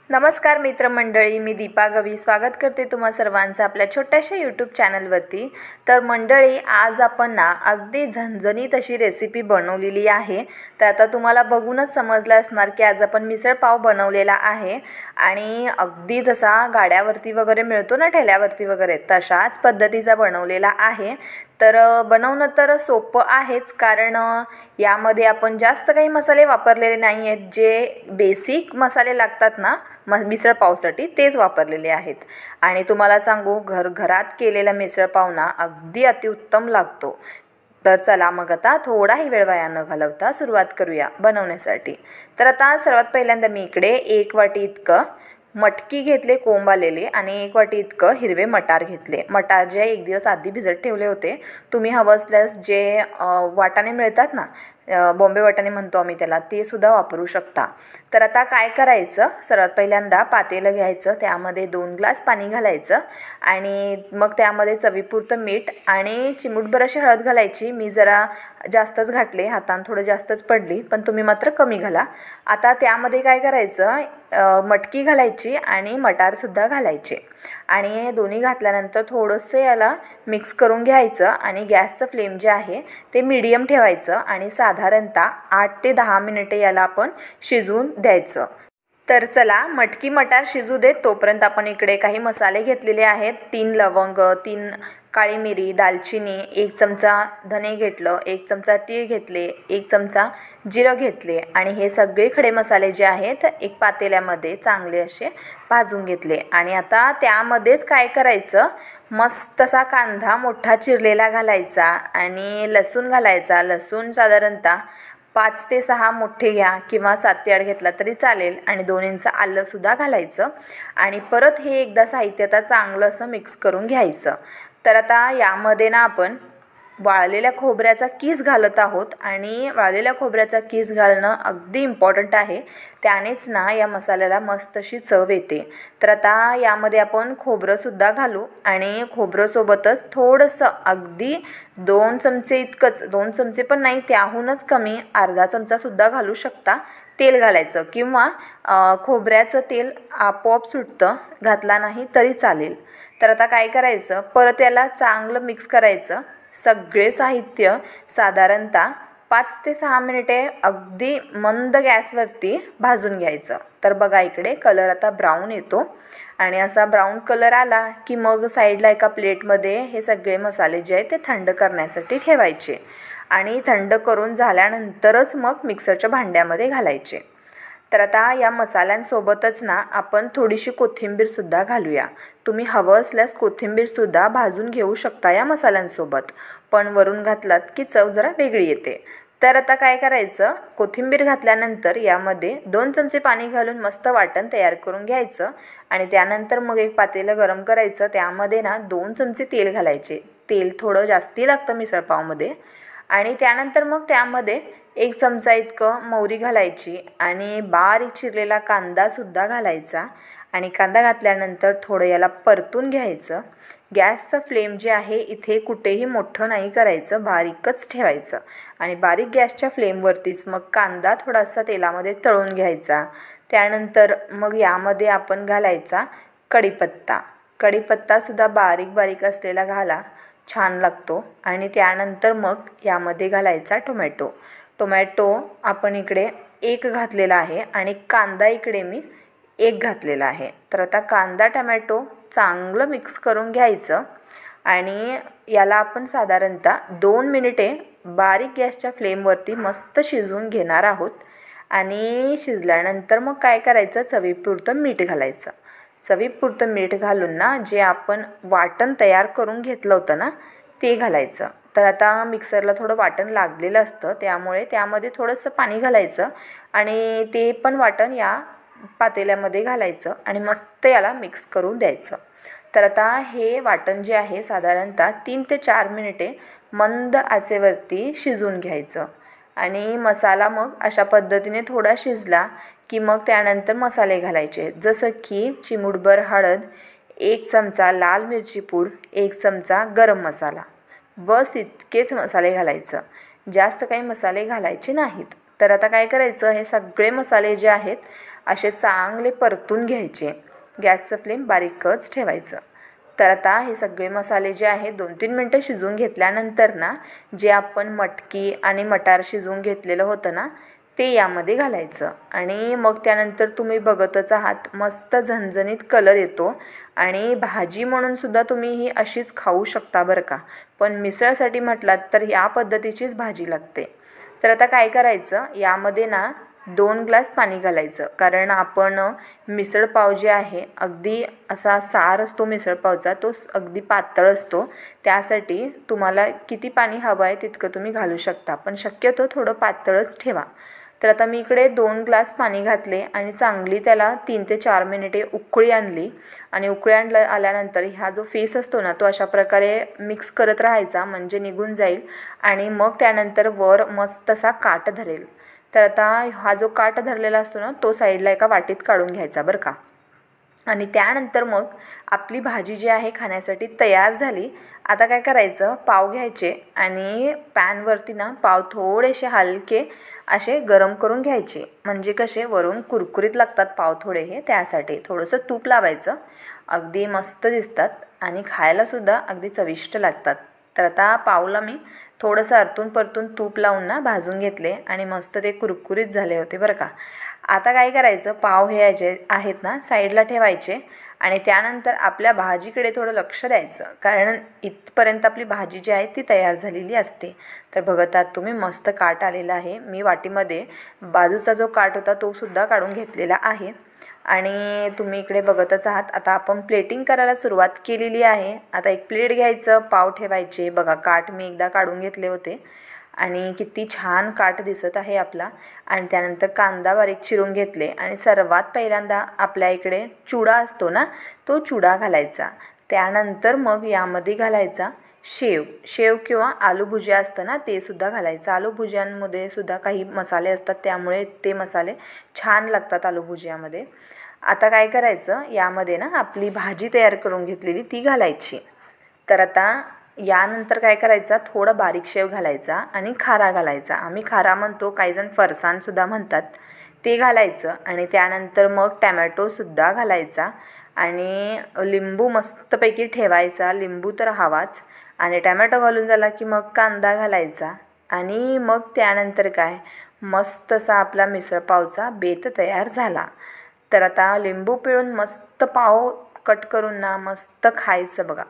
नमस्कार मित्रमंडळी, मी दीपा गवी स्वागत करते तुम्हा सर्वांचं आपल्या छोट्याशा यूट्यूब चॅनलवरती। तर मंडळी, आज आपण ना अगदी झणझणीत अशी रेसिपी बनवलेली आहे। तर आता तुम्हाला बघूनच समजलं असणार की आज आपण मिसळ पाव बनवलेला आहे आणि अगदी जसा गाड्यावरती वगैरे मिळतो ना, ठेल्यावरती वगैरे, तशाच पद्धतीचा बनवलेला आहे। तर बनवणं तर सोपं आहेच, कारण यामध्ये आपण जास्त काही मसाले वापरलेले नाही आहेत। जे बेसिक मसाले लागतात ना मिसळ पावसाठी तेच वापरलेले आहेत। आणि तुम्हाला सांगू, घरात केलेला मिसळ पाव ना अगदी अतिउत्तम लागतो। तर चला मग आता थोडाही वेळ वाया न घालवता सुरुवात करूया बनवण्यासाठी। तर आता सर्वात पहिल्यांदा मी इकडे 1 वाटी इतकं मटकी घेतले कोंब आलेले आणि 1 वाटी इतकं हिरवे मटार घेतले। मटार जे 1 दिवस आधी भिजत ठेवले होते। तुम्ही हवं असल्यास जे वाटाणे मिळतात ना, बॉम्बे वाटाणे म्हणतो आम्ही त्याला, ते सुद्धा वापरू शकता। तर आता काय करायचं, सर्वात पहिल्यांदा पातेलं घ्यायचं, त्यामध्ये 2 ग्लास पाणी घालायचं आणि मग त्यामध्ये चवीपुरतं मीठ आणि चिमूटभर अशी हळद घालायची। मी जरा जास्तच घातले, हातानं थोडं जास्तच पडली, पण तुम्ही मात्र कमी घाला। आता त्यामध्ये काय करायचं, मटकी घालायची आणि मटारसुद्धा घालायचे आणि हे दोन्ही घातल्यानंतर थोडंसं याला मिक्स करून घ्यायचं आणि गॅसचं फ्लेम जे आहे ते मीडियम ठेवायचं आणि साधारणतः 8 ते 10 मिनिटे याला आपण शिजवून द्यायचं। तर चला मटकी मटार शिजू देत, तोपर्यंत आपण इकडे काही मसाले घेतलेले आहेत। 3 लवंग, 3 काळी मिरी, दालचिनी, 1 चमचा धने घेतलं, 1 चमचा तीळ घेतले, 1 चमचा जिरं घेतले आणि हे सगळे खडे मसाले जे आहेत एक पातेल्यामध्ये चांगले असे भाजून घेतले। आणि आता त्यामध्येच काय करायचं, मस्त असा कांदा मोठा चिरलेला घालायचा आणि लसूण घालायचा। लसूण साधारणतः 5 ते 6 मोठे घ्या किंवा 7 ते 8 घेतला तरी चालेल आणि 2 इंच आलंसुद्धा घालायचं आणि परत हे एकदा साहित्य आता चांगलं असं मिक्स करून घ्यायचं। तर आता यामध्ये ना आपण वाळलेल्या खोबऱ्याचा कीस घालत आहोत आणि वाळलेल्या खोबऱ्याचा कीस घालणं अगदी इम्पॉर्टंट आहे, त्यानेच ना या मसाल्याला मस्त अशी चव येते। तर आता यामध्ये आपण खोबरंसुद्धा घालू आणि खोबरंसोबतच थोडंसं अगदी 2 चमचे इतकंच, 2 चमचे पण नाही, त्याहूनच कमी अर्धा चमचासुद्धा घालू शकता तेल घालायचं किंवा खोबऱ्याचं तेल आपोआप सुटतं, घातला नाही तरी चालेल। तर आता काय करायचं, परत याला चांगलं मिक्स करायचं। सगळे साहित्य साधारणतः 5 ते 6 मिनिटे अगदी मंद गॅसवरती भाजून घ्यायचं। तर बघा इकडे कलर आता ब्राऊन येतो आणि असा ब्राऊन कलर आला की मग साईडला एका प्लेटमध्ये हे सगळे मसाले जे आहेत ते थंड करण्यासाठी ठेवायचे आणि थंड करून झाल्यानंतरच मग मिक्सरच्या भांड्यामध्ये घालायचे। तर आता या मसाल्यांसोबतच ना आपण थोडीशी कोथिंबीरसुद्धा घालूया। तुम्ही हवं असल्यास कोथिंबीरसुद्धा भाजून घेऊ शकता या मसाल्यांसोबत, पण वरून घातलात की चव जरा वेगळी येते। तर आता काय करायचं, कोथिंबीर घातल्यानंतर यामध्ये 2 चमचे पाणी घालून मस्त वाटण तयार करून घ्यायचं आणि त्यानंतर मग एक पातेलं गरम करायचं, त्यामध्ये ना 2 चमचे तेल घालायचे। तेल थोडं जास्ती लागतं मिसळपावमध्ये आणि त्यानंतर मग त्यामध्ये 1 चमचा इतकं मोहरी घालायची आणि बारीक चिरलेला कांदासुद्धा घालायचा आणि कांदा घातल्यानंतर थोडं याला परतून घ्यायचं। गॅसचं फ्लेम जे आहे इथे कुठेही मोठं नाही करायचं, बारीकच ठेवायचं आणि बारीक गॅसच्या फ्लेमवरतीच मग कांदा थोडासा तेलामध्ये तळून घ्यायचा। त्यानंतर मग यामध्ये आपण घालायचा कढीपत्ता। कढीपत्तासुद्धा बारीक बारीक असलेला घाला, छान लागतो आणि त्यानंतर मग यामध्ये घालायचा टोमॅटो। टोमॅटो आपण इकडे 1 घातलेला आहे आणि कांदा इकडे मी 1 घातलेला आहे। तर आता कांदा टोमॅटो चांगलं मिक्स करून घ्यायचं आणि याला आपण साधारणतः 2 मिनिटे बारीक गॅसच्या फ्लेमवरती मस्त शिजवून घेणार आहोत आणि शिजल्यानंतर मग काय करायचं, चवीपुरतं मीठ घालायचं। चवीपुरतं मीठ घालून ना जे आपण वाटण तयार करून घेतलं होतं ना ते घालायचं। तर आता मिक्सरला थोडं वाटण लागलेलं असतं, त्यामुळे त्यामध्ये थोडंसं पाणी घालायचं आणि ते पण वाटण या पातेल्यामध्ये घालायचं आणि मस्त याला मिक्स करून द्यायचं। तर आता हे वाटण जे आहे साधारणतः 3 ते 4 मिनिटे मंद आचेवरती शिजवून घ्यायचं आणि मसाला मग अशा पद्धतीने थोडा शिजला की मग त्यानंतर मसाले घालायचे, जसं की चिमूटभर हळद, 1 चमचा लाल मिरची पूड, 1 चमचा गरम मसाला, बस इतकेच मसाले घालायचं, जास्त काही मसाले घालायचे नाहीत। तर आता काय करायचं, हे सगळे मसाले जे आहेत असे चांगले परतून घ्यायचे. गॅसचं फ्लेम बारीकच ठेवायचं. तर आता हे सगळे मसाले जे आहेत 2-3 मिनटं शिजवून घेतल्यानंतर ना जे आपण मटकी आणि मटार शिजवून घेतलेलं होतं ना ते यामध्ये घालायचं. आणि मग त्यानंतर तुम्ही बघतच आहात मस्त झणझणीत कलर येतो. आणि भाजी म्हणून सुद्धा तुम्ही ही अशीच खाऊ शकता बरं का. पण मिसळसाठी म्हटलात तर या पद्धतीचीच भाजी लागते. तर आता काय करायचं, यामध्ये ना 2 ग्लास पाणी घालायचं. कारण आपण मिसळपाव जे आहे अगदी असा सार असतो मिसळपावचा, तो अगदी पातळ असतो. त्यासाठी तुम्हाला किती पाणी हवं आहे तितकं तुम्ही घालू शकता, पण शक्यतो थोडं पातळच ठेवा. तर आता मी इकडे 2 ग्लास पाणी घातले आणि चांगली त्याला 3 ते 4 मिनिटे उकळी आणली. आणि उकळी आल्यानंतर हा जो फेस असतो ना तो अशा प्रकारे मिक्स करत राहायचा, म्हणजे निघून जाईल. आणि मग त्यानंतर वर मस्त असा काट धरेल. तर आता हा जो काट धरलेला असतो ना तो साईडला एका वाटीत काढून घ्यायचा बरं का. आणि त्यानंतर मग आपली भाजी जी आहे खाण्यासाठी तयार झाली. आता काय करायचं, पाव घ्यायचे आणि पॅनवरती ना पाव थोडेसे हलके असे गरम करून घ्यायचे. म्हणजे कसे वरून कुरकुरीत लागतात पाव थोडे, हे त्यासाठी थोडंसं तूप लावायचं. अगदी मस्त दिसतात आणि खायलासुद्धा अगदी चविष्ट लागतात. तर आता पावला मी थोडंसं आतून परतून तूप लावून ना भाजून घेतले आणि मस्त ते कुरकुरीत झाले होते बरं का. आता काय करायचं, पाव हे जे आहेत ना साईडला ठेवायचे आणि त्यानंतर आपल्या भाजीकडे थोडं लक्ष द्यायचं. कारण इथपर्यंत आपली भाजी जी आहे ती तयार झालेली असते. तर बघतात तुम्ही मस्त काट आलेला आहे. मी वाटीमध्ये बाजूचा जो काट होता तो सुद्धा काढून घेतलेला आहे. आणि तुम्ही इकडे बघतच आहात. आता आपण प्लेटिंग करायला सुरुवात केलेली आहे. आता एक प्लेट घ्यायचं, पाव ठेवायचे. बघा काट मी एकदा काढून घेतले होते आणि किती छान काट दिसत आहे आपला. आणि त्यानंतर कांदा बारीक चिरून घेतले आणि सर्वात पहिल्यांदा आपल्या इकडे चुडा असतो ना तो चुडा घालायचा. त्यानंतर मग यामध्ये घालायचा शेव किंवा आलू भुजिया असतं ना ते सुद्धा घालायचं. आलू भुजियांमध्ये सुद्धा काही मसाले असतात त्यामुळे ते मसाले छान लागतात आलू भुजियामध्ये. आता काय करायचं, यामध्ये ना आपली भाजी तयार करून घेतलेली ती घालायची. तर आता यानंतर काय करायचा, थोडा बारीक शेव घालायचा आणि खारा घालायचा. आम्ही खारा म्हणतो, काहीजण फरसाणसुद्धा म्हणतात, ते घालायचं. आणि त्यानंतर मग टॅमॅटोसुद्धा घालायचा आणि लिंबू मस्तपैकी ठेवायचा. लिंबू तर हवाच. आणि टॅमॅटो घालून झाला की मग कांदा घालायचा. आणि मग त्यानंतर काय मस्त असा आपला मिसळपावचा बेत तयार झाला. तर आता लिंबू पिळून मस्त पाव कट करून ना मस्त खायचं बघा.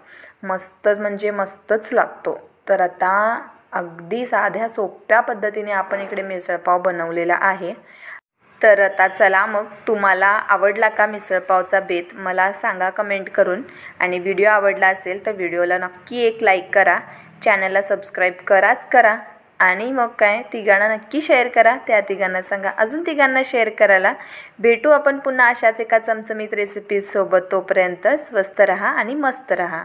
मस्त म्हणजे मस्तच लागतो. तर आता अगदी साध्या सोप्या पद्धतीने आपण इकडे मिसळपाव बनवलेला आहे. तर आता चला मग, तुम्हाला आवडला का मिसळपावचा बेत मला सांगा कमेंट करून. आणि व्हिडिओ आवडला असेल तर व्हिडिओला नक्की एक लाईक करा, चॅनलला सबस्क्राईब करा. आणि मग काय तिघांना नक्की शेअर करा. त्या तिघांना सांगा अजून तिघांना शेअर करायला. भेटू आपण पुन्हा अशाच एका चमचमीत रेसिपीजसोबत. तोपर्यंत स्वस्त रहा आणि मस्त रहा.